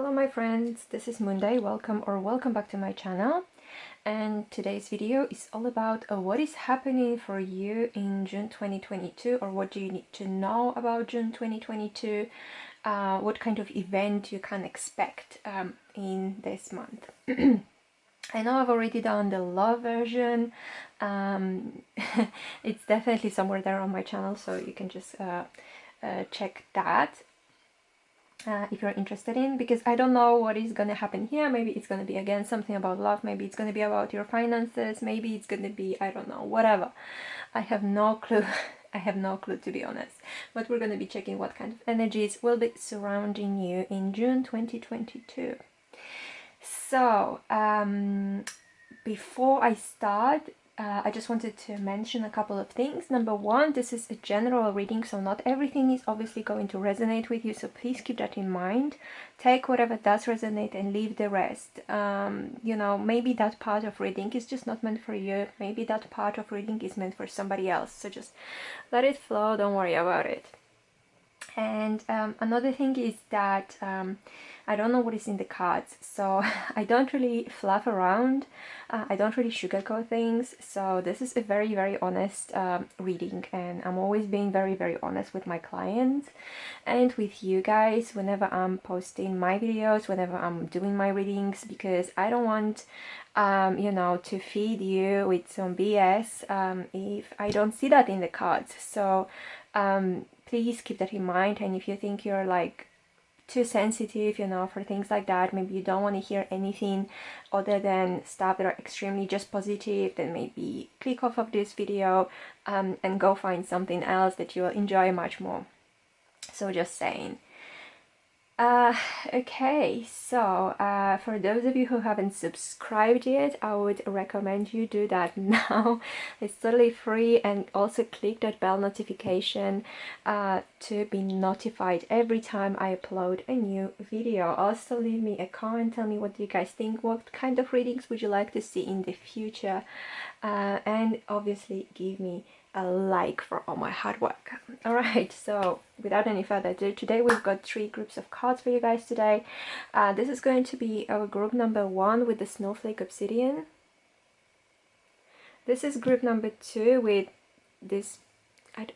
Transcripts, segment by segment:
Hello my friends, this is Moonday. Welcome back to my channel. And today's video is all about what is happening for you in June 2022, or what do you need to know about June 2022, what kind of event you can expect in this month. I know I've already done the love version. It's definitely somewhere there on my channel, so you can just check that. If you're interested in, because I don't know what is going to happen here. Maybe it's going to be again something about love, maybe it's going to be about your finances, maybe it's going to be, I don't know, whatever. I have no clue. I have no clue, to be honest, but we're going to be checking what kind of energies will be surrounding you in June 2022. So before I start, I just wanted to mention a couple of things. Number one, this is a general reading, so not everything is obviously going to resonate with you, so please keep that in mind. Take whatever does resonate and leave the rest. You know, maybe that part of reading is just not meant for you. Maybe that part of reading is meant for somebody else, so just let it flow, don't worry about it. And another thing is that I don't know what is in the cards, so I don't really fluff around, I don't really sugarcoat things, so this is a very, very honest reading, and I'm always being very, very honest with my clients and with you guys whenever I'm posting my videos, whenever I'm doing my readings, because I don't want you know, to feed you with some BS if I don't see that in the cards. So please keep that in mind, and if you think you're like too sensitive, you know, for things like that, maybe you don't want to hear anything other than stuff that are extremely just positive, then maybe click off of this video and go find something else that you'll enjoy much more. So just saying. Okay, so for those of you who haven't subscribed yet, I would recommend you do that now. It's totally free, and also click that bell notification to be notified every time I upload a new video. Also leave me a comment, tell me what you guys think, what kind of readings would you like to see in the future, and obviously give me a like for all my hard work. Alright, so without any further ado, today we've got 3 groups of cards for you guys today. This is going to be our group number 1 with the Snowflake Obsidian. This is group number 2 with this,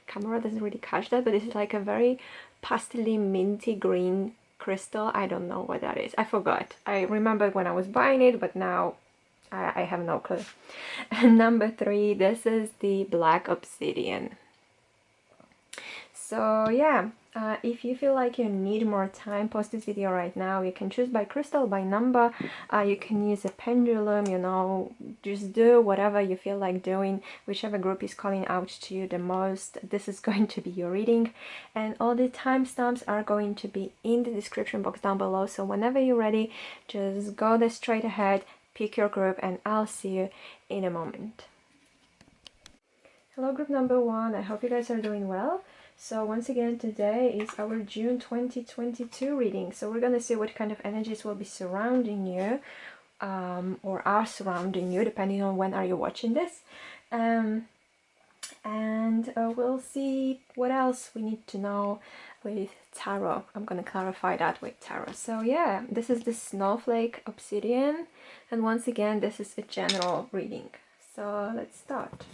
camera doesn't really catch that, but this is like a very pastely minty green crystal. I don't know what that is, I forgot. I remember when I was buying it, but now I have no clue. And number 3, this is the Black Obsidian. So yeah, if you feel like you need more time, pause this video right now. You can choose by crystal, by number, you can use a pendulum, you know, just do whatever you feel like doing, whichever group is calling out to you the most. This is going to be your reading, and all the timestamps are going to be in the description box down below, so whenever you're ready, just go there straight ahead, pick your group, and I'll see you in a moment. Hello group number 1, I hope you guys are doing well. So once again, today is our June 2022 reading, so we're gonna see what kind of energies will be surrounding you, or are surrounding you, depending on when are you watching this, and we'll see what else we need to know with tarot. I'm gonna clarify that with tarot. So yeah, this is the Snowflake Obsidian, and once again, this is a general reading. So let's start.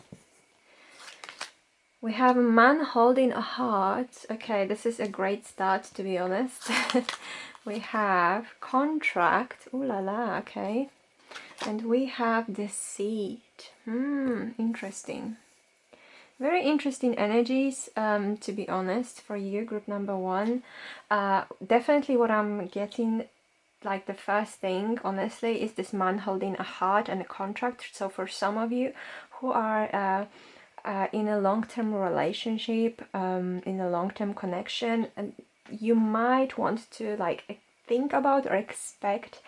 We have a man holding a heart. Okay, this is a great start, to be honest. We have contract. Ooh la la, okay. And we have deceit. Interesting. Very interesting energies, to be honest, for you, group number 1. Definitely what I'm getting, like the first thing, honestly, is this man holding a heart and a contract. So for some of you who are in a long-term relationship, in a long-term connection, and you might want to like think about or expect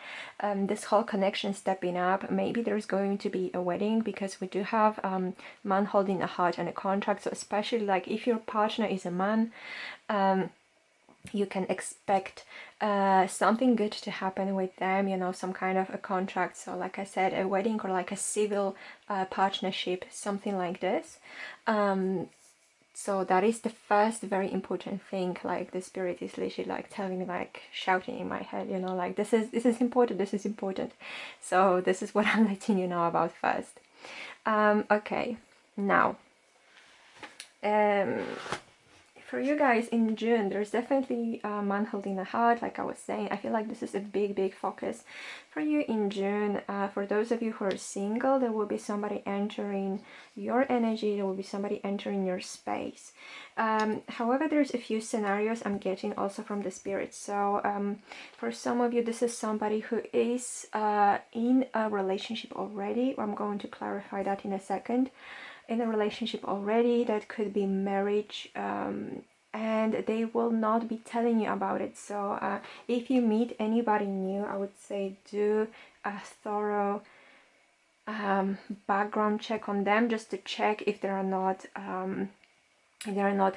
this whole connection stepping up. Maybe there's going to be a wedding, because we do have man holding a heart and a contract. So especially like if your partner is a man, you can expect something good to happen with them, you know, some kind of a contract. So like I said, a wedding, or like a civil partnership, something like this. So that is the first very important thing. Like the spirit is literally like telling me, like shouting in my head, you know, like this is important, this is important. So this is what I'm letting you know about first. Okay, now for you guys in June, there's definitely a man holding a heart, like I was saying. I feel like this is a big focus for you in June. For those of you who are single, there will be somebody entering your energy, there will be somebody entering your space. However, there's a few scenarios I'm getting also from the spirit. So for some of you, this is somebody who is in a relationship already. I'm going to clarify that in a second. In a relationship already, that could be marriage, and they will not be telling you about it. So if you meet anybody new, I would say do a thorough background check on them, just to check if they are not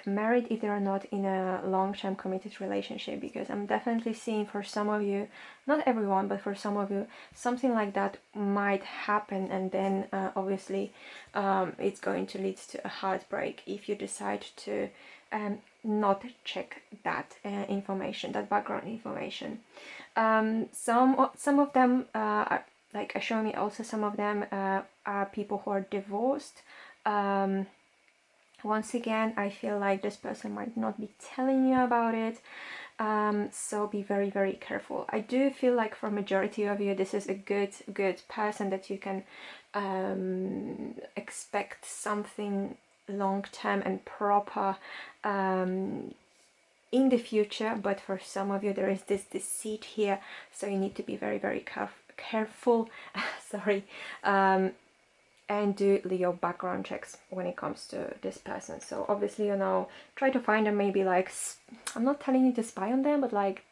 married, if they are not in a long-term committed relationship, because I'm definitely seeing for some of you, not everyone, but for some of you, something like that might happen, and then obviously it's going to lead to a heartbreak if you decide to not check that information, that background information. Some of them are, like show me also, some of them are people who are divorced. Once again, I feel like this person might not be telling you about it, so be very careful. I do feel like for majority of you, this is a good person that you can expect something long-term and proper in the future. But for some of you, there is this deceit here, so you need to be very careful. Sorry. And do your background checks when it comes to this person. So obviously, you know, try to find them, maybe like, I'm not telling you to spy on them, but like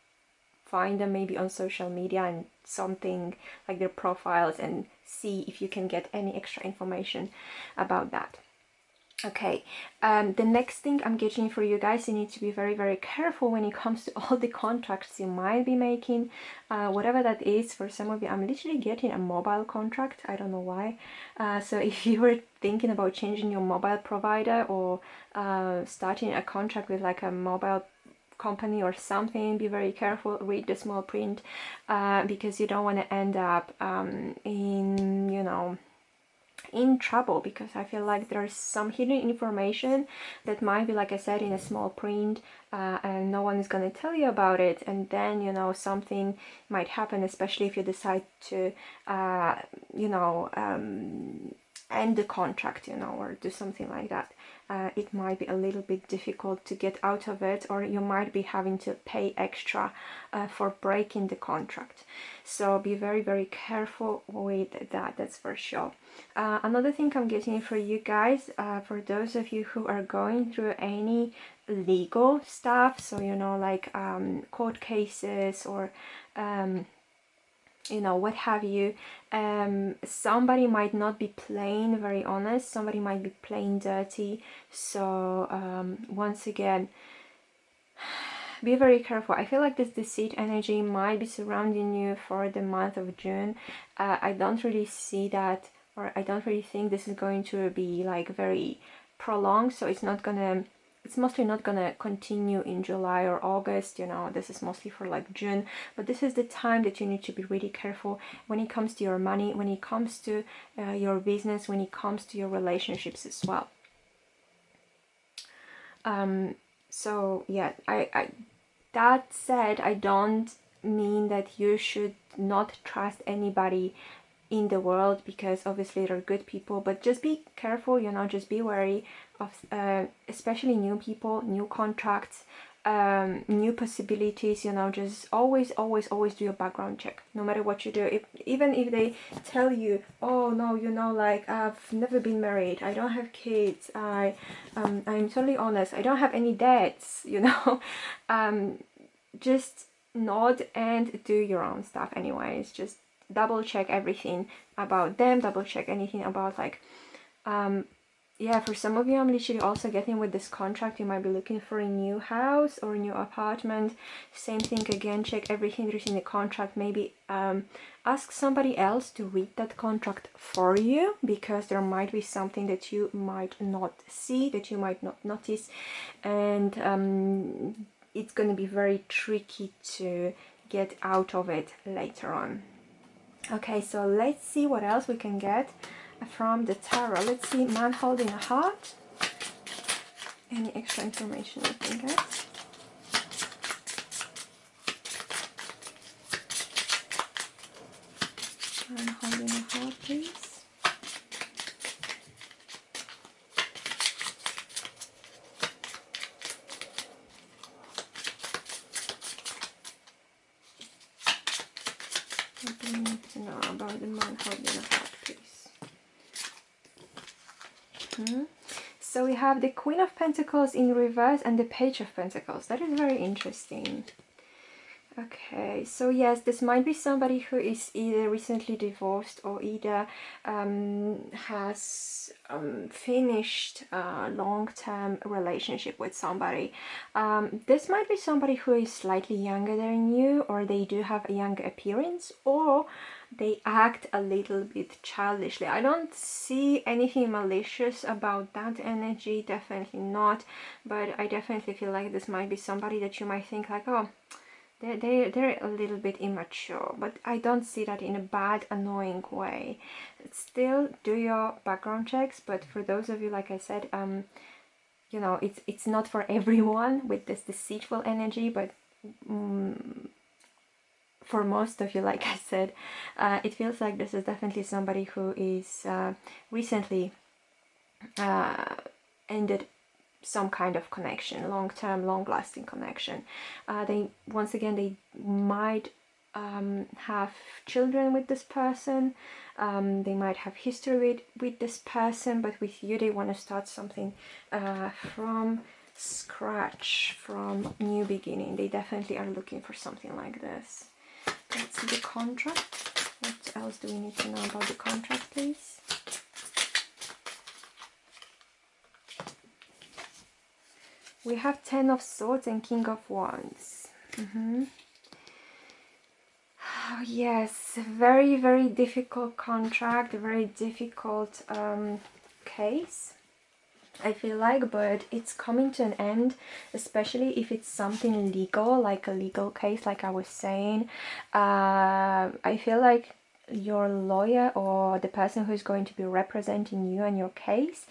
find them maybe on social media and something like their profiles, and see if you can get any extra information about that. Okay, the next thing I'm getting for you guys, you need to be very careful when it comes to all the contracts you might be making, whatever that is. For some of you, I'm literally getting a mobile contract. I don't know why. So if you were thinking about changing your mobile provider, or starting a contract with like a mobile company or something, be very careful, read the small print, because you don't want to end up in, you know, in trouble, because I feel like there's some hidden information that might be, like I said, in a small print, and no one is going to tell you about it, and then, you know, something might happen, especially if you decide to you know, end the contract, you know, or do something like that. It might be a little bit difficult to get out of it, or you might be having to pay extra for breaking the contract. So be very careful with that, that's for sure. Another thing I'm getting for you guys, for those of you who are going through any legal stuff, so, you know, like court cases, or you know, what have you, somebody might not be plain very honest, somebody might be plain dirty. So once again, be very careful. I feel like this deceit energy might be surrounding you for the month of June. I don't really see that, or I don't really think this is going to be like very prolonged, so it's mostly not gonna continue in July or August, you know. This is mostly for like June, but this is the time that you need to be really careful when it comes to your money, when it comes to your business, when it comes to your relationships as well. So yeah, I that said, I don't mean that you should not trust anybody in the world, because obviously there are good people, but just be careful, you know, just be wary of especially new people, new contracts, new possibilities, you know. Just always do your background check, no matter what you do. Even if they tell you, oh no, you know, like I've never been married, I don't have kids, I'm totally honest, I don't have any debts, you know, just nod and do your own stuff anyways. Just double check everything about them, double check anything about like yeah, for some of you, I'm literally also getting with this contract, you might be looking for a new house or a new apartment. Same thing again, check everything that is in the contract. Maybe ask somebody else to read that contract for you, because there might be something that you might not see, that you might not notice, and it's going to be very tricky to get out of it later on. Okay, so let's see what else we can get from the tarot. Let's see, man holding a heart. Any extra information we can get? Man holding a heart, please. What do we need to know about the man holding a heart, please? So we have the Queen of Pentacles in reverse and the Page of Pentacles. That is very interesting. Okay, so yes, this might be somebody who is either recently divorced or either has finished a long-term relationship with somebody. This might be somebody who is slightly younger than you, or they do have a younger appearance, or they act a little bit childishly. I don't see anything malicious about that energy, definitely not, but I definitely feel like this might be somebody that you might think like, oh, they're a little bit immature, but I don't see that in a bad, annoying way. Still do your background checks, but for those of you, like I said, you know, it's not for everyone with this deceitful energy, but for most of you, like I said, it feels like this is definitely somebody who is recently ended some kind of connection, long-term, long-lasting connection. They, once again, they might have children with this person. They might have history with this person, but with you, they want to start something from scratch, from new beginning. They definitely are looking for something like this. Let's see the contract. What else do we need to know about the contract, please? We have 10 of Swords and King of Wands. Oh, yes, very, very difficult contract, a very difficult case, I feel like, but it's coming to an end, especially if it's something legal, like a legal case, like I was saying. I feel like your lawyer or the person who's going to be representing you and your case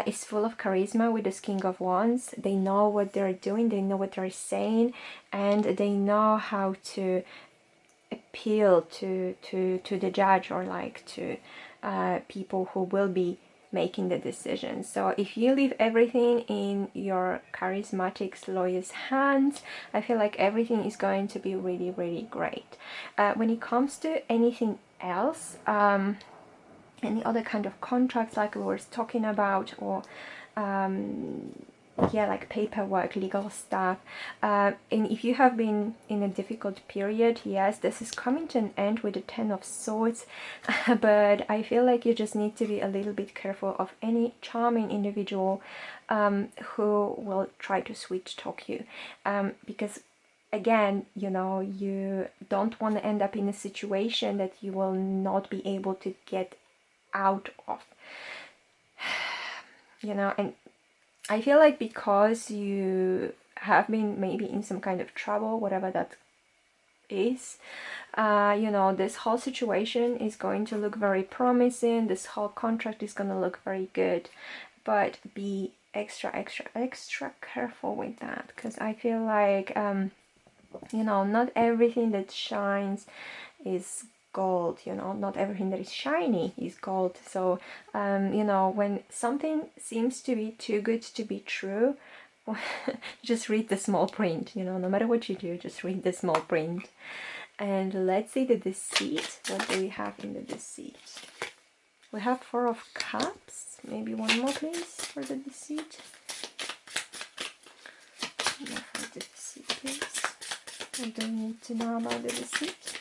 is full of charisma with this King of Wands. They know what they're doing, they know what they're saying, and they know how to appeal to the judge, or like to people who will be making the decision. So if you leave everything in your charismatic lawyer's hands, I feel like everything is going to be really, really great. When it comes to anything else, any other kind of contracts like we were talking about, or yeah, like paperwork, legal stuff, and if you have been in a difficult period, yes, this is coming to an end with the 10 of Swords. But I feel like you just need to be a little bit careful of any charming individual who will try to sweet talk you, because again, you know, you don't want to end up in a situation that you will not be able to get out of, you know. And I feel like because you have been maybe in some kind of trouble, whatever that is, you know, this whole situation is going to look very promising. This whole contract is going to look very good, but be extra careful with that, because I feel like, you know, not everything that shines is gold, you know, not everything that is shiny is gold. So you know, when something seems to be too good to be true, just read the small print, you know, no matter what you do, just read the small print. And let's see the deceit. What do we have in the deceit? We have 4 of Cups. Maybe one more, please, for the deceit. More for the deceit, please. What do we need to know about the deceit?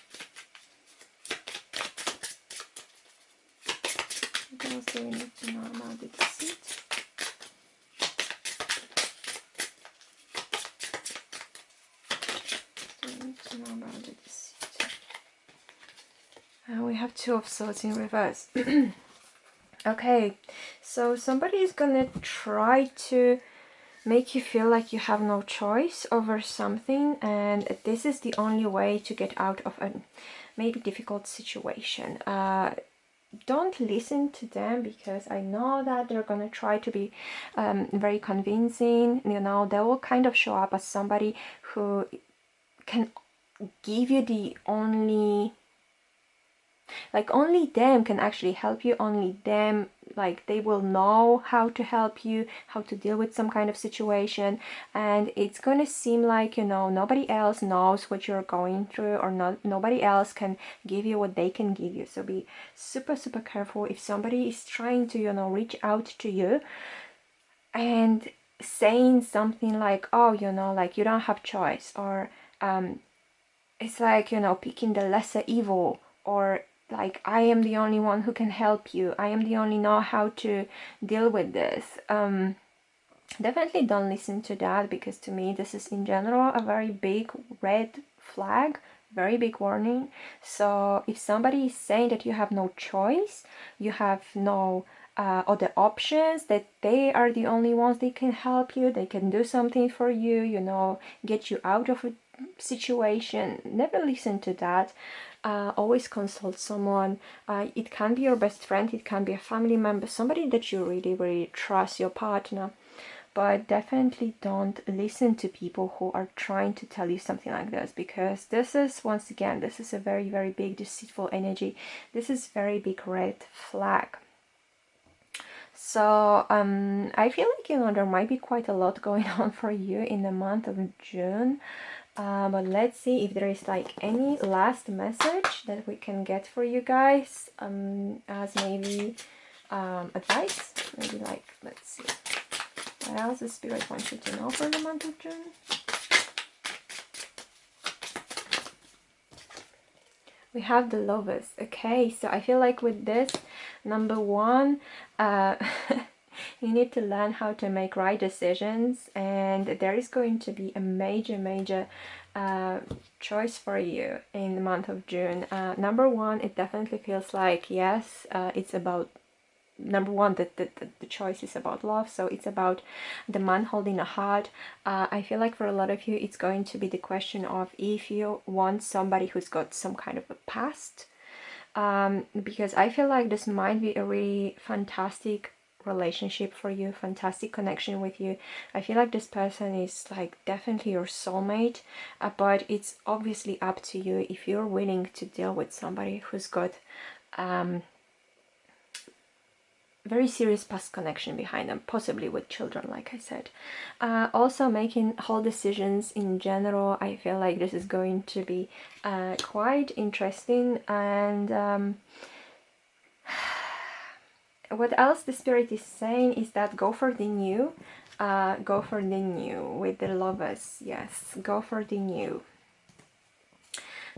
What else do we need to know about the deceit? And we have Two of Swords in reverse. Okay, so somebody is gonna try to make you feel like you have no choice over something, and this is the only way to get out of a maybe difficult situation. Don't listen to them, because I know that they're gonna try to be very convincing. You know, they will kind of show up as somebody who can give you the only, like, only them can actually help you. Only them, like, they will know how to help you, how to deal with some kind of situation, and it's gonna seem like, you know, nobody else knows what you're going through, or nobody else can give you what they can give you. So be super super careful if somebody is trying to, you know, reach out to you and saying something like, oh, you know, like, you don't have choice, or it's like, you know, picking the lesser evil, or like, I am the only one who can help you, I am the only know how to deal with this. Definitely don't listen to that, because to me this is in general a very big red flag, very big warning. So if somebody is saying that you have no choice, you have no other options, that they are the only ones they can help you, they can do something for you, you know, get you out of a situation, never listen to that. Always consult someone. It can be your best friend, it can be a family member, somebody that you really really trust, your partner. But definitely don't listen to people who are trying to tell you something like this, because this is, once again, this is a very very big deceitful energy. This is very big red flag. So I feel like, you know, there might be quite a lot going on for you in the month of June. But let's see if there is like any last message that we can get for you guys, as maybe advice. Maybe, like, let's see, what else the spirit wants you to know for the month of June. We have the Lovers. Okay, so I feel like with this, number one, you need to learn how to make right decisions, and there is going to be a major choice for you in the month of June. Number one, it definitely feels like, yes, it's about, number one, that the choice is about love, so it's about the man holding a heart. I feel like for a lot of you it's going to be the question of if you want somebody who's got some kind of a past, because I feel like this might be a really fantastic relationship for you, fantastic connection with you. I feel like this person is like definitely your soulmate, but it's obviously up to you if you're willing to deal with somebody who's got very serious past connection behind them, possibly with children, like I said. Also, making whole decisions in general, I feel like this is going to be quite interesting. And what else the spirit is saying is that go for the new. Go for the new with the Lovers. Yes, go for the new.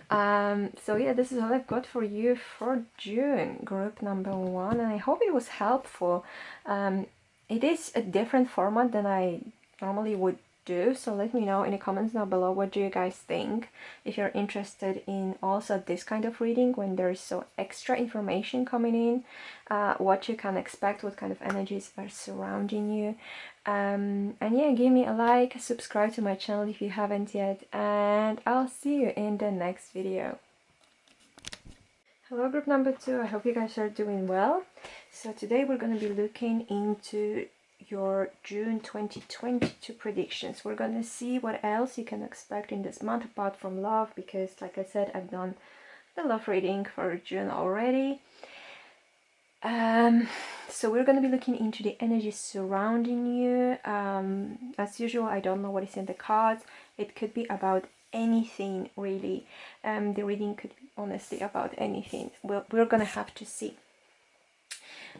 So yeah, this is all I've got for you for June, group number one, and I hope it was helpful. It is a different format than I normally would do, so let me know in the comments down below, what do you guys think, if you're interested in also this kind of reading when there's so extra information coming in, what you can expect, what kind of energies are surrounding you. And yeah, give me a like, subscribe to my channel if you haven't yet, and I'll see you in the next video. Hello group number two, I hope you guys are doing well. So today we're going to be looking into your June 2022 predictions. We're going to see what else you can expect in this month apart from love, because like I said, I've done the love reading for June already. So we're going to be looking into the energies surrounding you. As usual, I don't know what is in the cards. It could be about anything really. The reading could be honestly about anything. We're going to have to see.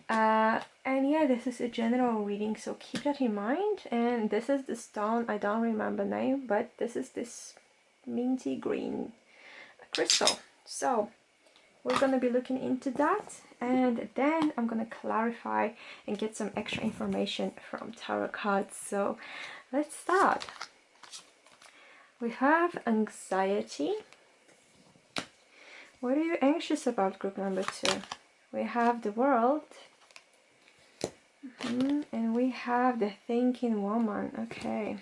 And yeah, this is a general reading, so keep that in mind. And this is the stone, I don't remember the name, but this is this minty green crystal. So we're going to be looking into that, and then I'm going to clarify and get some extra information from tarot cards. So let's start. We have anxiety, What are you anxious about, group number 2? We have the World. And we have the Thinking Woman. Okay.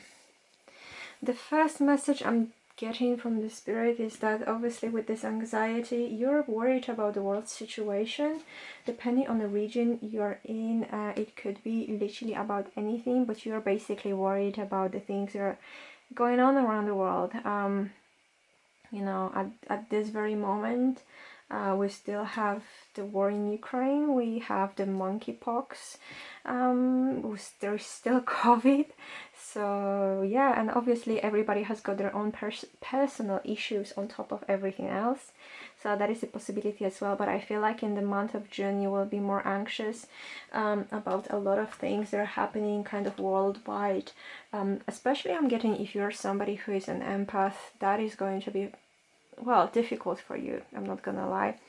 The first message I'm getting from the Spirit is that obviously with this anxiety, you're worried about the world situation. Depending on the region you're in, it could be literally about anything, but you're basically worried about the things that are going on around the world. You know, at this very moment, we still have the war in Ukraine, we have the monkeypox, there's still COVID. So yeah, and obviously everybody has got their own personal issues on top of everything else. So that is a possibility as well. But I feel like in the month of June you will be more anxious about a lot of things that are happening kind of worldwide. Especially I'm getting, if you're somebody who is an empath, that is going to be, well, difficult for you, I'm not gonna lie,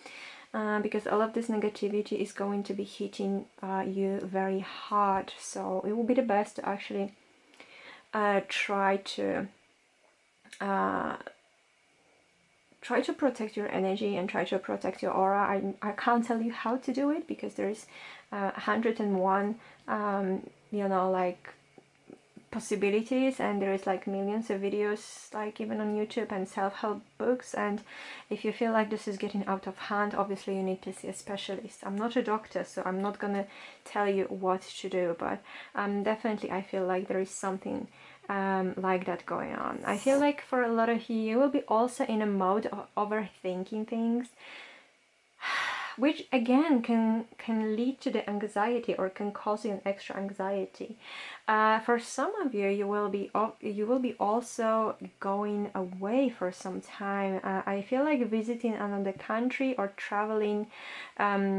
because all of this negativity is going to be hitting you very hard. So it will be the best to actually try to protect your energy and try to protect your aura. I can't tell you how to do it because there's 101 you know, like possibilities, and there is like millions of videos, like even on YouTube, and self-help books. And if you feel like this is getting out of hand, obviously you need to see a specialist. I'm not a doctor, so I'm not gonna tell you what to do, but definitely I feel like there is something like that going on. I feel like for a lot of you, you will be also in a mode of overthinking things, which again can lead to the anxiety or can cause you an extra anxiety. For some of you, you will be also going away for some time. I feel like visiting another country or traveling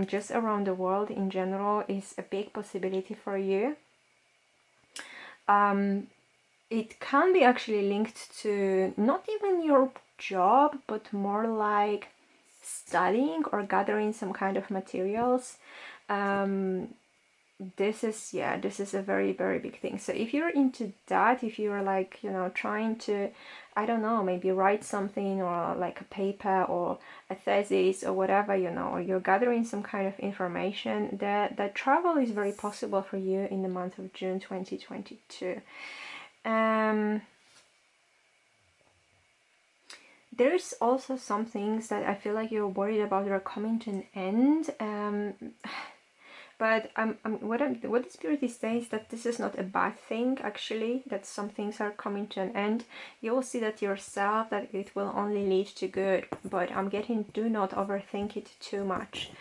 just around the world in general is a big possibility for you. It can be actually linked to not even your job, but more like studying or gathering some kind of materials. This is a very, very big thing. So if you're into that, if you're like, you know, trying to, I don't know, maybe write something or like a paper or a thesis or whatever, you know, or you're gathering some kind of information, that travel is very possible for you in the month of June 2022. There's also some things that I feel like you're worried about that are coming to an end. But what the Spirit is saying is that this is not a bad thing, actually, that some things are coming to an end. You will see that yourself, that it will only lead to good. But I'm getting, do not overthink it too much,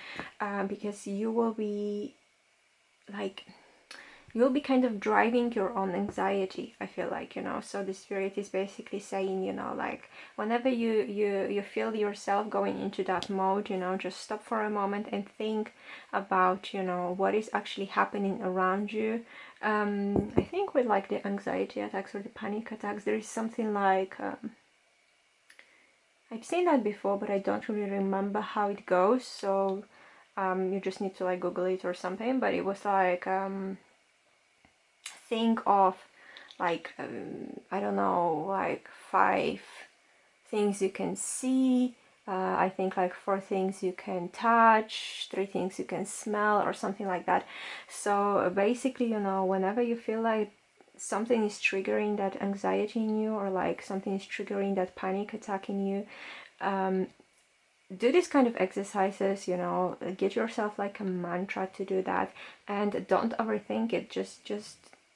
because you will be like, you'll be kind of driving your own anxiety, I feel like, you know. So the Spirit is basically saying, you know, like whenever you feel yourself going into that mode, you know, just stop for a moment and think about, you know, what is actually happening around you. I think with like the anxiety attacks or the panic attacks, there is something like I've seen that before, but I don't really remember how it goes, so you just need to like Google it or something. But it was like think of like I don't know, like 5 things you can see, I think like 4 things you can touch, 3 things you can smell, or something like that. So basically, you know, whenever you feel like something is triggering that anxiety in you, or like something is triggering that panic attack in you, do this kind of exercises, you know, get yourself like a mantra to do that, and don't overthink it.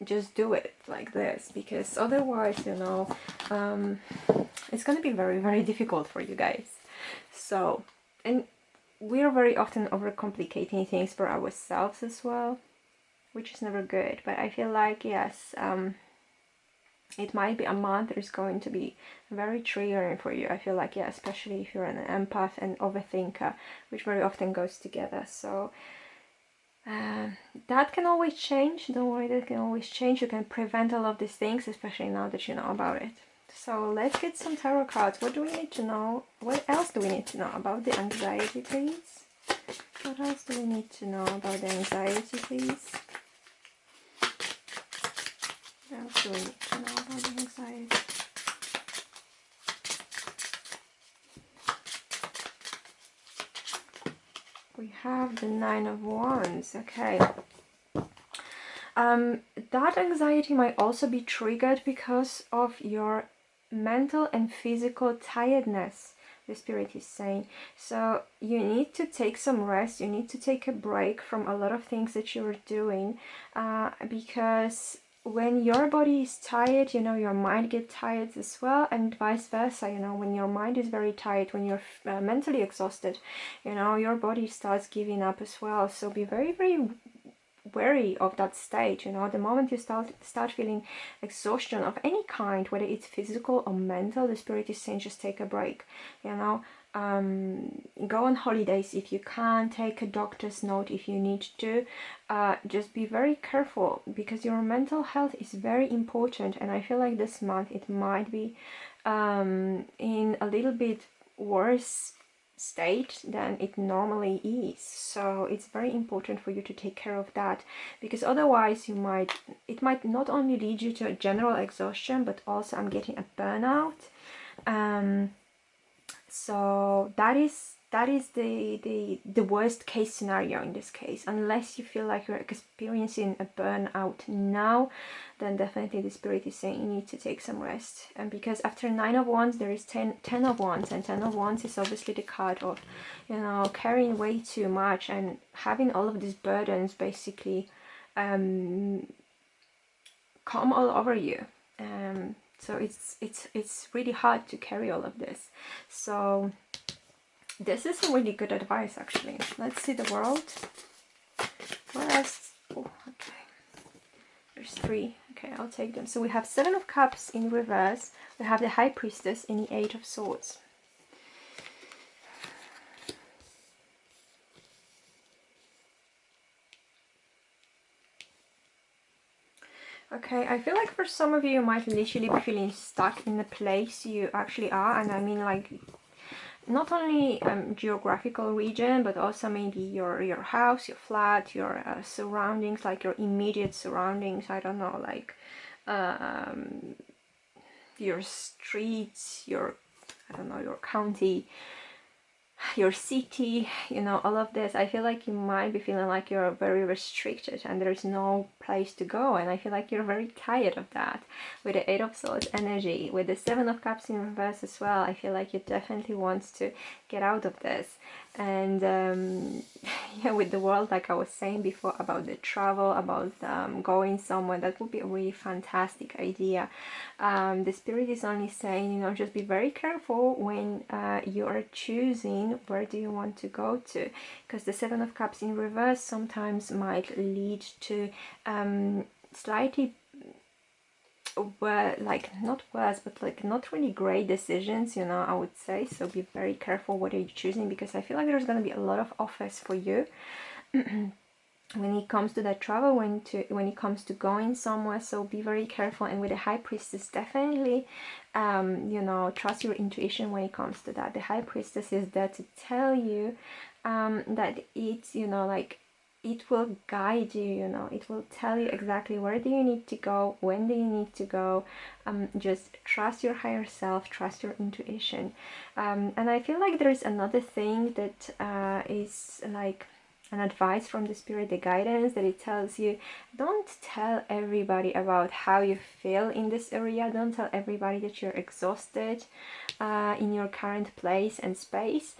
Just do it like this, because otherwise, you know, it's going to be very, very difficult for you guys. So, and we're very often overcomplicating things for ourselves as well, which is never good. But I feel like, yes, it might be a month that is going to be very triggering for you. I feel like, yeah, especially if you're an empath and overthinker, which very often goes together. So that can always change. Don't worry, that can always change. You can prevent all of these things, especially now that you know about it. So let's get some tarot cards. What do we need to know? What else do we need to know about the anxiety, please? What else do we need to know about the anxiety, please? What else do we need to know about the anxiety? We have the Nine of Wands. Okay. That anxiety might also be triggered because of your mental and physical tiredness, the Spirit is saying. So you need to take some rest, you need to take a break from a lot of things that you're doing, because when your body is tired, you know, your mind gets tired as well, and vice versa. You know, when your mind is very tired, when you're mentally exhausted, you know, your body starts giving up as well. So be very, very wary of that state. You know, the moment you start feeling exhaustion of any kind, whether it's physical or mental, the Spirit is saying just take a break. You know, go on holidays if you can, take a doctor's note if you need to. Just be very careful, because your mental health is very important, and I feel like this month it might be in a little bit worse state than it normally is. So it's very important for you to take care of that, because otherwise it might not only lead you to a general exhaustion, but also I'm getting a burnout. So that is the worst case scenario in this case. Unless you feel like you're experiencing a burnout now, then definitely the Spirit is saying you need to take some rest. And because after 9 of Wands there is 10 of Wands, and 10 of Wands is obviously the card of, you know, carrying way too much and having all of these burdens basically come all over you. So it's really hard to carry all of this. So this is some really good advice, actually. Let's see the world. What else? Oh, okay. There's 3. Okay, I'll take them. So we have 7 of Cups in reverse. We have the High Priestess and the 8 of Swords. Okay, I feel like for some of you, you might literally be feeling stuck in the place you actually are. And I mean, like, not only geographical region, but also maybe your house, your flat, your surroundings, like your immediate surroundings. I don't know, like your streets, your, I don't know, your county, your city, you know, all of this. I feel like you might be feeling like you're very restricted and there's no place to go, and I feel like you're very tired of that. With the 8 of Swords energy, with the 7 of Cups in reverse as well, I feel like you definitely want to get out of this. And yeah, with the world, like I was saying before about the travel, about going somewhere, that would be a really fantastic idea. The Spirit is only saying, you know, just be very careful when you are choosing where do you want to go to, because the 7 of Cups in reverse sometimes might lead to slightly like not worse, but like not really great decisions, you know, I would say. So be very careful what you're choosing, because I feel like there's going to be a lot of offers for you when it comes to that travel, when it comes to going somewhere. So be very careful. And with the High Priestess, definitely you know, trust your intuition when it comes to that. The High Priestess is there to tell you that it's, you know, like, it will guide you, you know, it will tell you exactly where do you need to go, when do you need to go. Just trust your higher self, trust your intuition. And I feel like there is another thing that is like an advice from the Spirit, the guidance, that it tells you, don't tell everybody about how you feel in this area. Don't tell everybody that you're exhausted in your current place and space.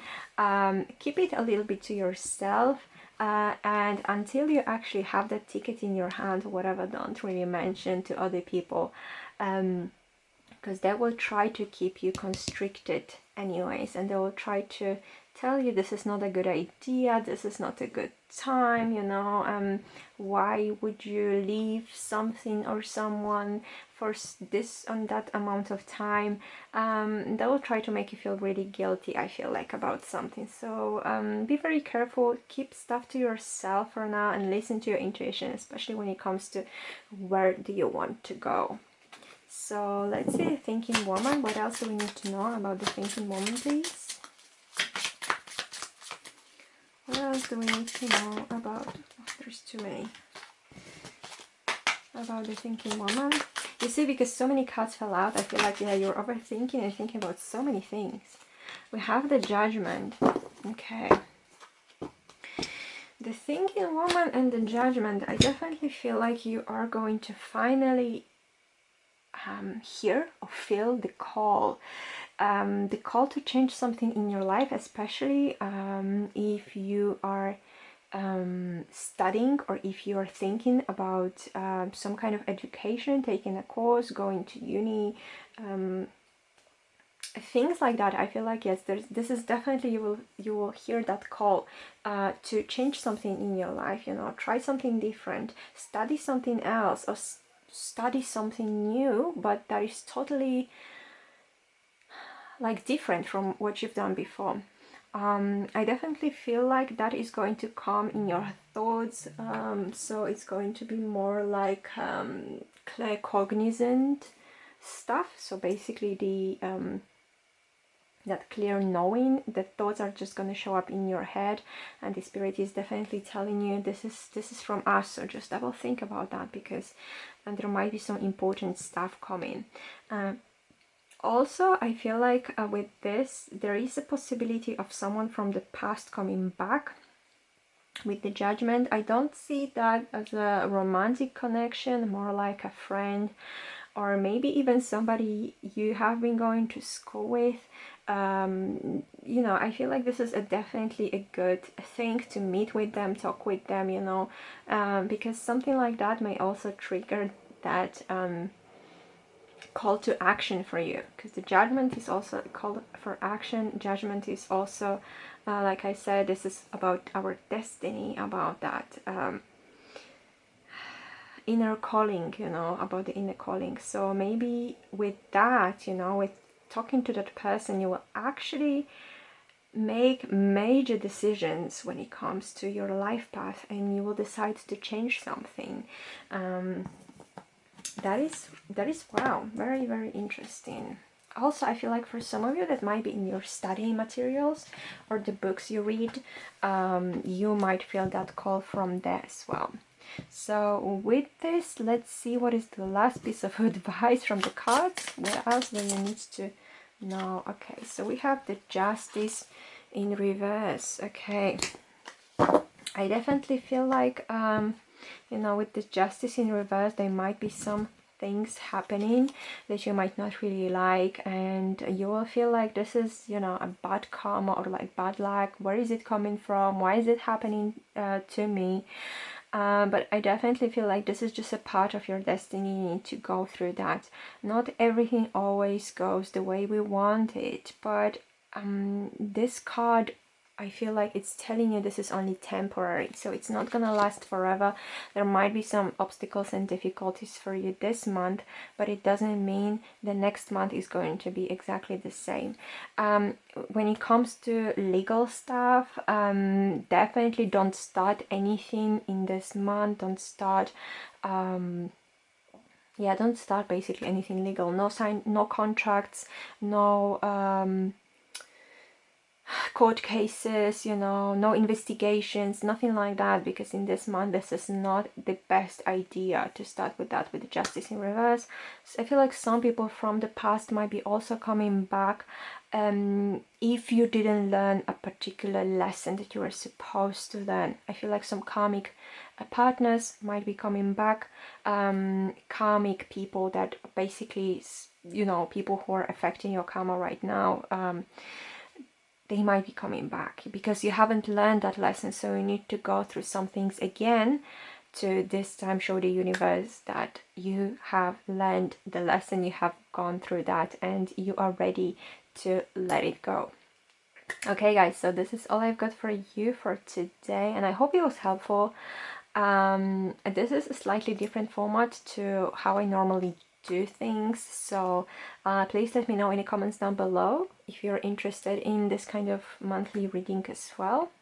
Keep it a little bit to yourself. And until you actually have that ticket in your hand or whatever, don't really mention to other people, because they will try to keep you constricted anyways, and they will try to tell you this is not a good idea, this is not a good time, you know, why would you leave something or someone for this and that amount of time. They will try to make you feel really guilty, I feel like, about something. So be very careful, keep stuff to yourself for now, and listen to your intuition, especially when it comes to where do you want to go. So let's see, Thinking Woman. What else do we need to know about the Thinking Woman, please? What else do we need to know about? Oh, there's too many. About the Thinking Woman. You see, because so many cards fell out, I feel like, yeah, you're overthinking and thinking about so many things. We have the Judgment. Okay. The thinking woman and the judgment, I definitely feel like you are going to finally hear or feel the call to change something in your life, especially if you are studying, or if you are thinking about some kind of education, taking a course, going to uni, things like that. I feel like, yes, this is definitely, you will hear that call to change something in your life, you know, try something different, study something else, or study something new, but that is totally like different from what you've done before. I definitely feel like that is going to come in your thoughts, so it's going to be more like claircognizant stuff. So basically the that clear knowing, the thoughts are just going to show up in your head, and the spirit is definitely telling you this is from us. So just double think about that, because there might be some important stuff coming. Also, I feel like with this, there is a possibility of someone from the past coming back. With the judgment, I don't see that as a romantic connection, more like a friend, or maybe even somebody you have been going to school with. You know, I feel like this is definitely a good thing to meet with them, talk with them, you know, because something like that may also trigger that call to action for you, because the judgment is also a call for action. Judgment is also like I said, this is about our destiny, about that inner calling, you know, about the inner calling. So maybe with that, you know, with talking to that person, you will actually make major decisions when it comes to your life path, and you will decide to change something. That is wow, very, very interesting. Also, I feel like for some of you, that might be in your study materials or the books you read, you might feel that call from there as well. So with this, let's see what is the last piece of advice from the cards. What else do you need to know? Okay, so we have the Justice in reverse. Okay, I definitely feel like you know, with the Justice in reverse, there might be some things happening that you might not really like, and you will feel like this is, you know, a bad karma or like bad luck. Where is it coming from? Why is it happening to me? But I definitely feel like this is just a part of your destiny. You need to go through that. Not everything always goes the way we want it, but this card, I feel like it's telling you this is only temporary, so it's not gonna last forever. There might be some obstacles and difficulties for you this month, but it doesn't mean the next month is going to be exactly the same. When it comes to legal stuff, definitely don't start anything in this month. Don't start yeah, don't start basically anything legal. No sign, no contracts, no court cases, you know, no investigations, nothing like that, because in this month this is not the best idea to start with that, with the Justice in reverse. So I feel like some people from the past might be also coming back if you didn't learn a particular lesson that you were supposed to learn. I feel like some karmic partners might be coming back, karmic people that basically, you know, people who are affecting your karma right now, they might be coming back because you haven't learned that lesson. So you need to go through some things again to this time show the universe that you have learned the lesson, you have gone through that, and you are ready to let it go. Okay guys, so this is all I've got for you for today, and I hope it was helpful. This is a slightly different format to how I normally do things, so please let me know in the comments down below if you're interested in this kind of monthly reading as well.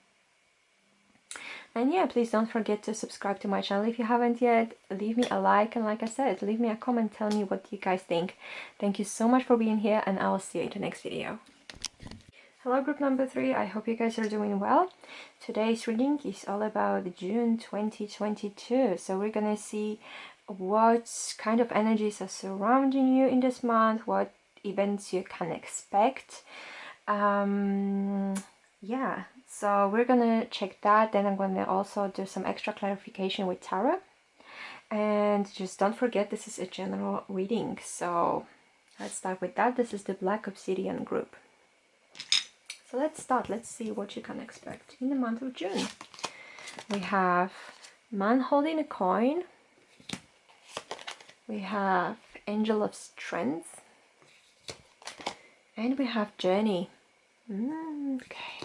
And yeah, please don't forget to subscribe to my channel if you haven't yet. Leave me a like, and like I said, leave me a comment, tell me what you guys think. Thank you so much for being here, and I will see you in the next video. Hello group number 3, I hope you guys are doing well. Today's reading is all about June 2022, so we're gonna see what kind of energies are surrounding you in this month, what events you can expect. yeah, so we're gonna check that. Then I'm gonna also do some extra clarification with tarot. And just don't forget, this is a general reading, so let's start with that. This is the Black Obsidian group. So let's start. Let's see what you can expect in the month of June. We have man holding a coin. We have Angel of Strength. And we have Journey. Okay.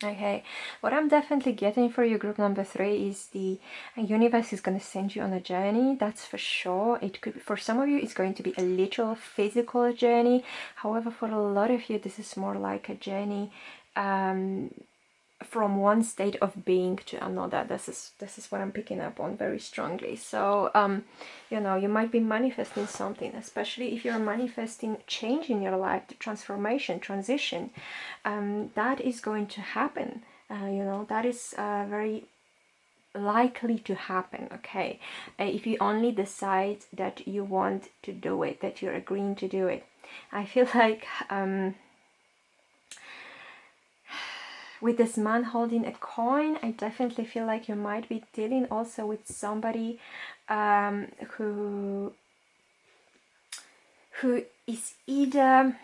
Okay, what I'm definitely getting for you, group number 3, is the universe is going to send you on a journey. That's for sure. It could, for some of you, it's going to be a literal physical journey. However, for a lot of you, this is more like a journey from one state of being to another. This is what I'm picking up on very strongly. So you know, you might be manifesting something, especially if you're manifesting change in your life, the transformation, transition, that is going to happen. You know, that is very likely to happen. Okay, if you only decide that you want to do it, that you're agreeing to do it. I feel like with this man holding a coin, I definitely feel like you might be dealing also with somebody who is either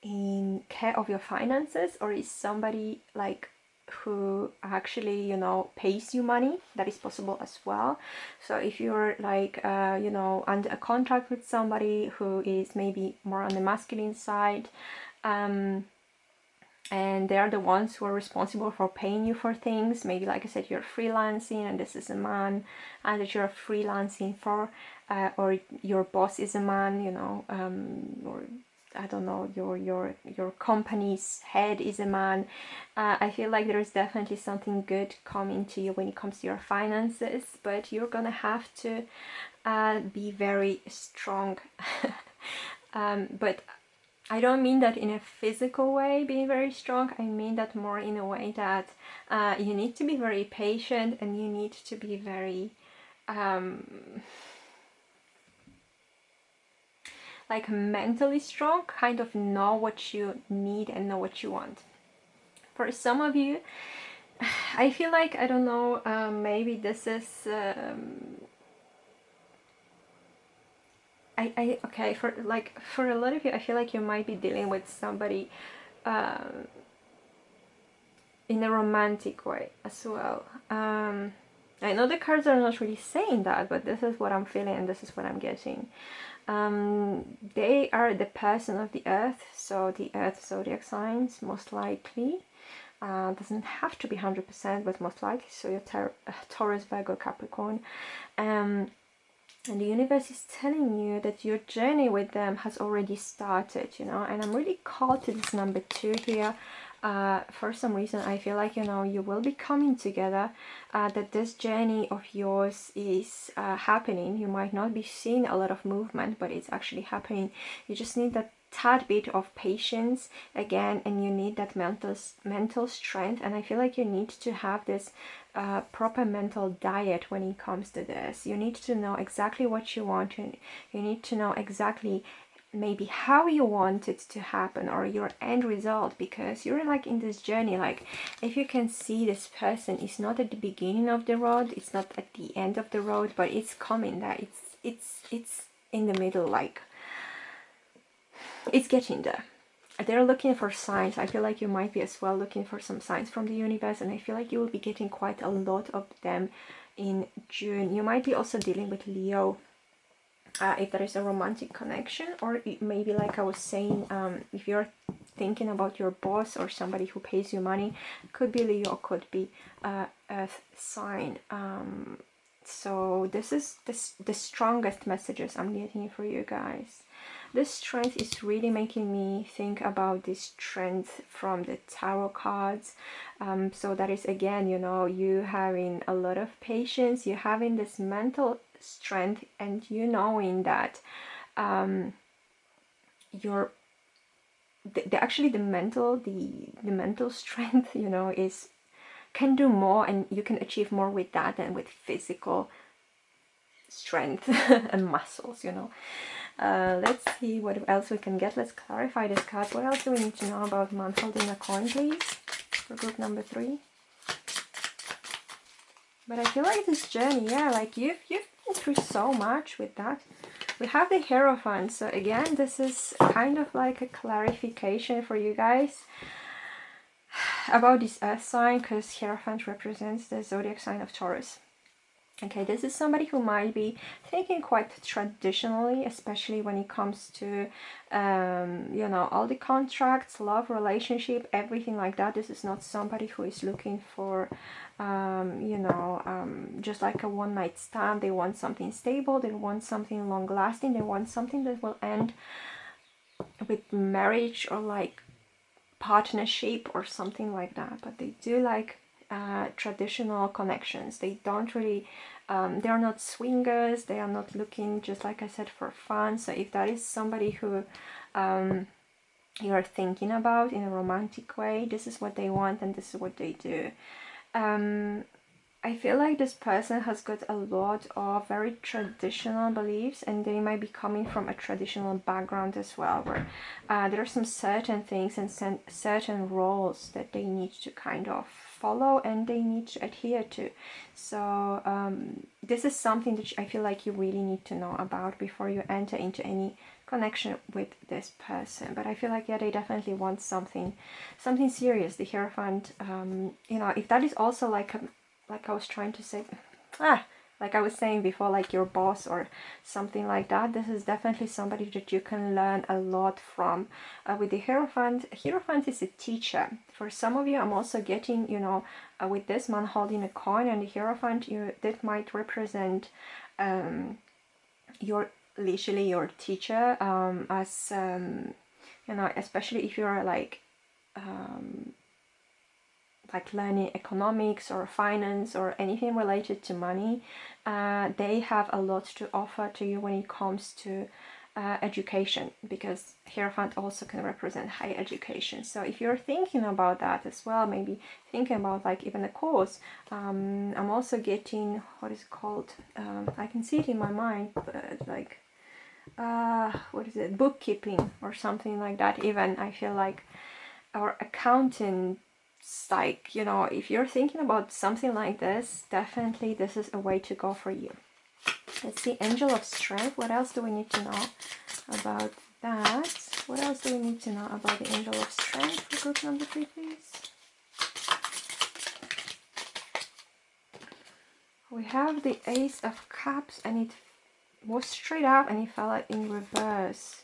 in care of your finances, or is somebody like who actually, you know, pays you money. That is possible as well. So if you're like you know, under a contract with somebody who is maybe more on the masculine side, and they are the ones who are responsible for paying you for things. Maybe, like I said, you're freelancing and this is a man, and that you're freelancing for, or your boss is a man, you know, or I don't know, your company's head is a man. I feel like there is definitely something good coming to you when it comes to your finances, but you're gonna have to be very strong. But I don't mean that in a physical way, being very strong. I mean that more in a way that you need to be very patient, and you need to be very like mentally strong, kind of know what you need and know what you want. For some of you, I feel like, I don't know, maybe this is okay, for a lot of you, I feel like you might be dealing with somebody in a romantic way as well. I know the cards are not really saying that, but this is what I'm feeling and this is what I'm getting. They are the person of the earth, so the earth zodiac signs, most likely. Doesn't have to be 100%, but most likely. So you're Taurus, Virgo, Capricorn. And the universe is telling you that your journey with them has already started, you know. And I'm really called to this number 2 here. For some reason, I feel like, you know, you will be coming together, that this journey of yours is happening. You might not be seeing a lot of movement, but it's actually happening. You just need that tad bit of patience again, and you need that mental strength. And I feel like you need to have this proper mental diet when it comes to this. You need to know exactly what you want, and you need to know exactly maybe how you want it to happen, or your end result, because you're like in this journey. Like, if you can see, this person is not at the beginning of the road, it's not at the end of the road, but it's coming there. It's in the middle, like it's getting there. They're looking for signs. I feel like you might be as well looking for some signs from the universe, and I feel like you will be getting quite a lot of them in June. You might be also dealing with Leo, if there is a romantic connection, or maybe, like I was saying, if you're thinking about your boss or somebody who pays you money, could be Leo, could be Earth sign. So this is the strongest messages I'm getting for you guys. This strength is really making me think about this strength from the tarot cards. So that is, again, you know, you having a lot of patience, you having this mental strength, and you knowing that you're actually the mental strength, you know, can do more, and you can achieve more with that than with physical strength and muscles, you know. Let's see what else we can get. Let's clarify this card. What else do we need to know about man holding a coin, please, for group number 3? But I feel like this journey, yeah, like you've been through so much with that. We have the Hierophant, so again, this is kind of like a clarification for you guys about this earth sign, because Hierophant represents the zodiac sign of Taurus. Okay, this is somebody who might be thinking quite traditionally, especially when it comes to, you know, all the contracts, love, relationship, everything like that. This is not somebody who is looking for, you know, just like a one-night stand. They want something stable, they want something long-lasting, they want something that will end with marriage or like partnership or something like that. But they do like traditional connections. They don't really they are not swingers, they are not looking, just like I said, for fun. So if that is somebody who you are thinking about in a romantic way, this is what they want and this is what they do. I feel like this person has got a lot of very traditional beliefs, and they might be coming from a traditional background as well, where there are some certain things and certain roles that they need to kind of follow and they need to adhere to. So this is something that I feel like you really need to know about before you enter into any connection with this person. But I feel like, yeah, they definitely want something serious. The Hierophant, you know, if that is also like I was trying to say, like I was saying before, like your boss or something like that, this is definitely somebody that you can learn a lot from. With the Hierophant, Hierophant is a teacher. For some of you, I'm also getting, you know, with this man holding a coin and the Hierophant, that might represent literally your teacher, as you know, especially if you're like learning economics or finance or anything related to money. They have a lot to offer to you when it comes to education, because Hierophant also can represent higher education. So if you're thinking about that as well, maybe thinking about like even a course, I'm also getting, what is it called, I can see it in my mind, but like what is it, bookkeeping or something like that. Even I feel like our accounting, like, you know, if you're thinking about something like this, definitely this is a way to go for you. Let's see, Angel of Strength. What else do we need to know about that? What else do we need to know about the Angel of Strength for group number 3, please? We have the Ace of Cups, and it was straight up and it fell out in reverse.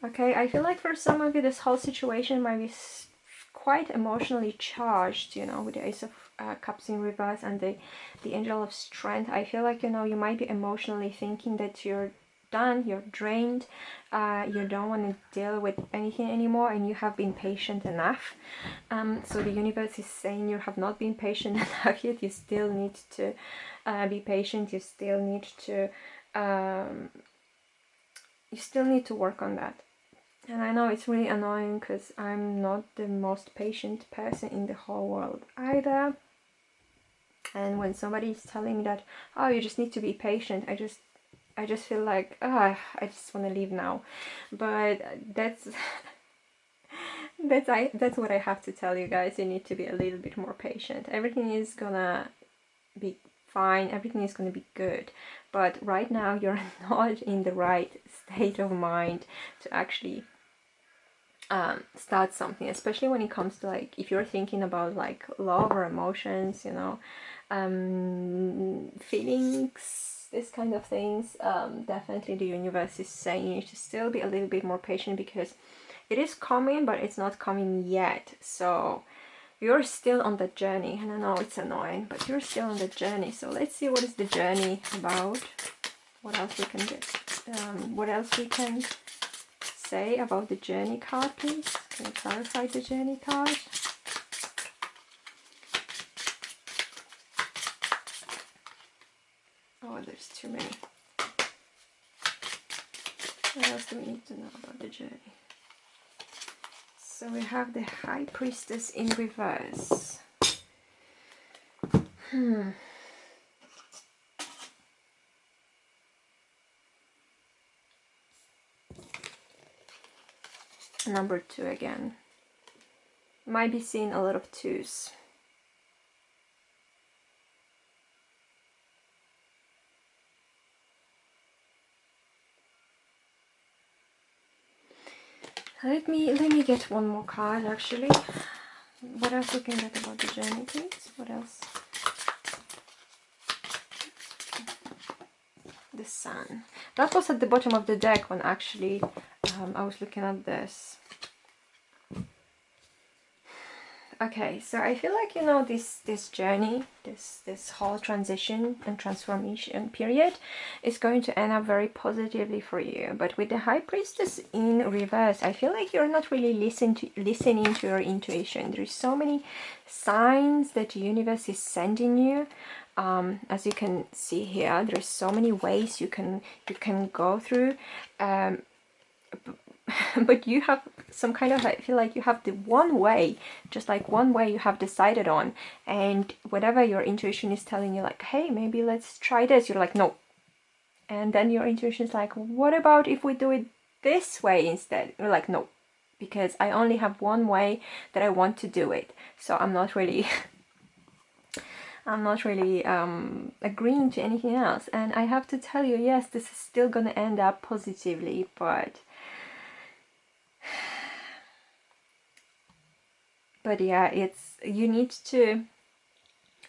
Okay, I feel like for some of you this whole situation might be quite emotionally charged, you know, with the Ace of Cups in reverse and the Angel of Strength. I feel like, you know, you might be emotionally thinking that you're done, you're drained, you don't want to deal with anything anymore, and you have been patient enough. So the universe is saying you have not been patient enough yet. You still need to be patient. You still need to work on that. And I know it's really annoying because I'm not the most patient person in the whole world either. And when somebody is telling me that, oh, you just need to be patient, I just feel like, I just want to leave now. But that's that's what I have to tell you guys. You need to be a little bit more patient. Everything is gonna be fine, everything is going to be good, but right now you're not in the right state of mind to actually start something, especially when it comes to, like, if you're thinking about like love or emotions, you know, feelings, this kind of things. Definitely the universe is saying you to still be a little bit more patient, because it is coming, but it's not coming yet. So you're still on the journey, and I know it's annoying, but you're still on the journey. So let's see what is the journey about. What else we can get? What else we can say about the journey card, please? Can you clarify the journey card? Oh, there's too many. What else do we need to know about the journey? So we have the High Priestess in reverse. Number 2 again. Might be seeing a lot of 2s. Let me get one more card actually. What else we can get about the journey, please? What else? The Sun. That was at the bottom of the deck when actually I was looking at this. Okay, so I feel like, you know, this journey, this whole transition and transformation period is going to end up very positively for you. But with the High Priestess in reverse, I feel like you're not really listening to your intuition. There's so many signs that the universe is sending you. As you can see here, there's so many ways you can go through. But you have some kind of, I feel like you have the one way, just like one way you have decided on, and whatever your intuition is telling you, like, hey, maybe let's try this, you're like, no. And then your intuition is like, what about if we do it this way instead? You're like, no, because I only have one way that I want to do it, so I'm not really agreeing to anything else. And I have to tell you, yes, this is still gonna end up positively, but yeah, it's you need to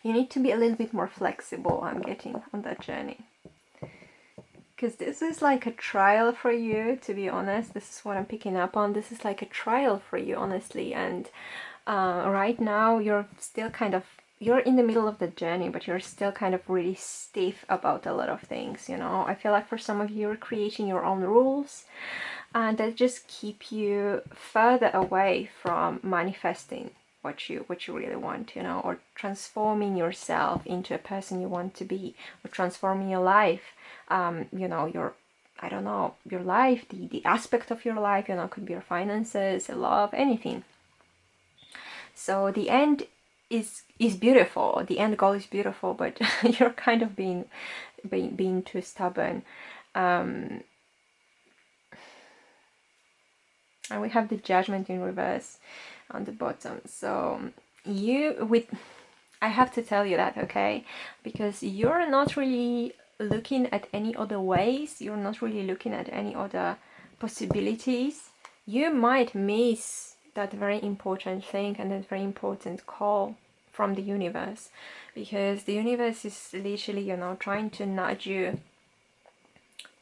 be a little bit more flexible, I'm getting, on that journey, because this is like a trial for you, to be honest. This is what I'm picking up on. This is like a trial for you, honestly. And right now you're still kind of, you're in the middle of the journey, but you're still kind of really stiff about a lot of things, you know. I feel like for some of you, you're creating your own rules, and that just keep you further away from manifesting what you really want, you know, or transforming yourself into a person you want to be, or transforming your life, you know, your, I don't know, your life, the aspect of your life, you know, could be your finances, love, anything. So the end is beautiful, the end goal is beautiful, but you're kind of being too stubborn. And we have the Judgment in reverse on the bottom. So I have to tell you that, okay? Because you're not really looking at any other ways. You're not really looking at any other possibilities. You might miss that very important thing and that very important call from the universe. Because the universe is literally, you know, trying to nudge you,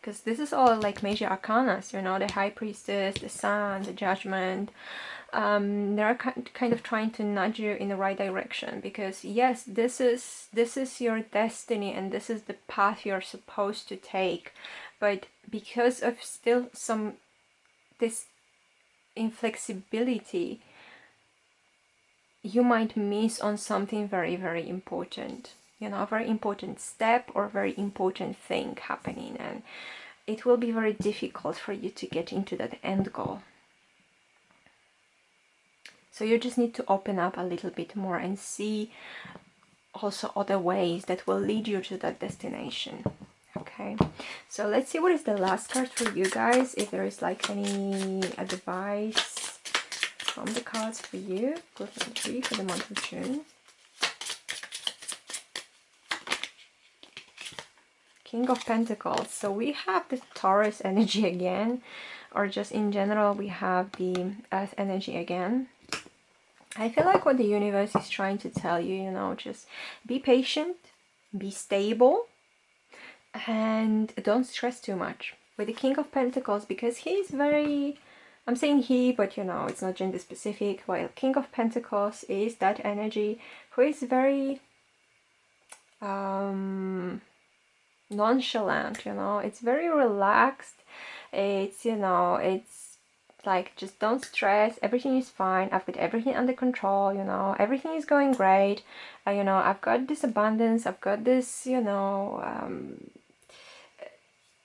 because this is all like major arcana, you know, the High Priestess, the Sun, the Judgment. They're kind of trying to nudge you in the right direction, because yes, this is your destiny and this is the path you're supposed to take. But because of still this inflexibility, you might miss on something very, very important, you know, a very important step or a very important thing happening, and it will be very difficult for you to get into that end goal. So you just need to open up a little bit more and see also other ways that will lead you to that destination. Okay, so let's see what is the last card for you guys, if there is like any advice from the cards for you. Group number 3 for the month of June. King of Pentacles. So we have the Taurus energy again, or just in general we have the Earth energy again. I feel like what the universe is trying to tell you, you know, just be patient, be stable, and don't stress too much. With the King of Pentacles, because he's very, I'm saying he, but you know, it's not gender specific, while King of Pentacles is that energy who is very nonchalant, you know, it's very relaxed. It's, you know, it's like, just don't stress, everything is fine, I've got everything under control, you know, everything is going great, you know, I've got this abundance, I've got this, you know,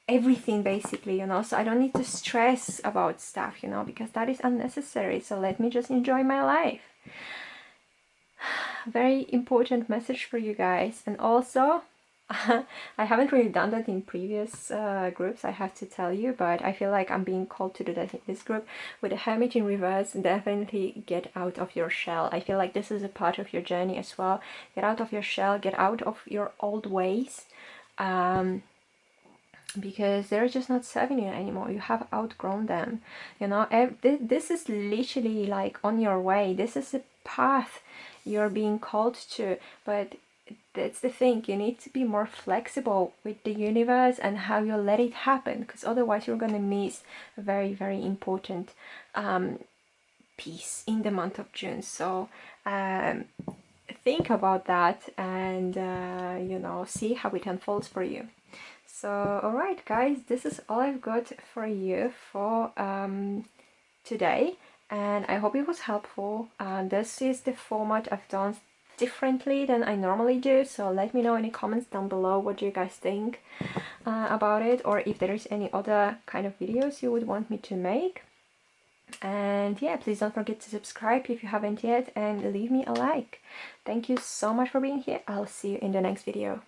everything basically, you know, so I don't need to stress about stuff, you know, because that is unnecessary. So let me just enjoy my life. Very important message for you guys. And also I haven't really done that in previous groups, I have to tell you, but I feel like I'm being called to do that in this group. With the Hermit in reverse, definitely get out of your shell. I feel like this is a part of your journey as well. Get out of your shell, get out of your old ways, because they're just not serving you anymore. You have outgrown them, you know. This is literally like on your way. This is a path you're being called to, but that's the thing, you need to be more flexible with the universe and how you let it happen, because otherwise you're going to miss a very, very important piece in the month of June. So think about that and you know, see how it unfolds for you. So alright guys, this is all I've got for you for today, and I hope it was helpful. This is the format I've done differently than I normally do, so let me know in the comments down below what you guys think about it, or if there is any other kind of videos you would want me to make. And yeah, please don't forget to subscribe if you haven't yet, and leave me a like. Thank you so much for being here. I'll see you in the next video.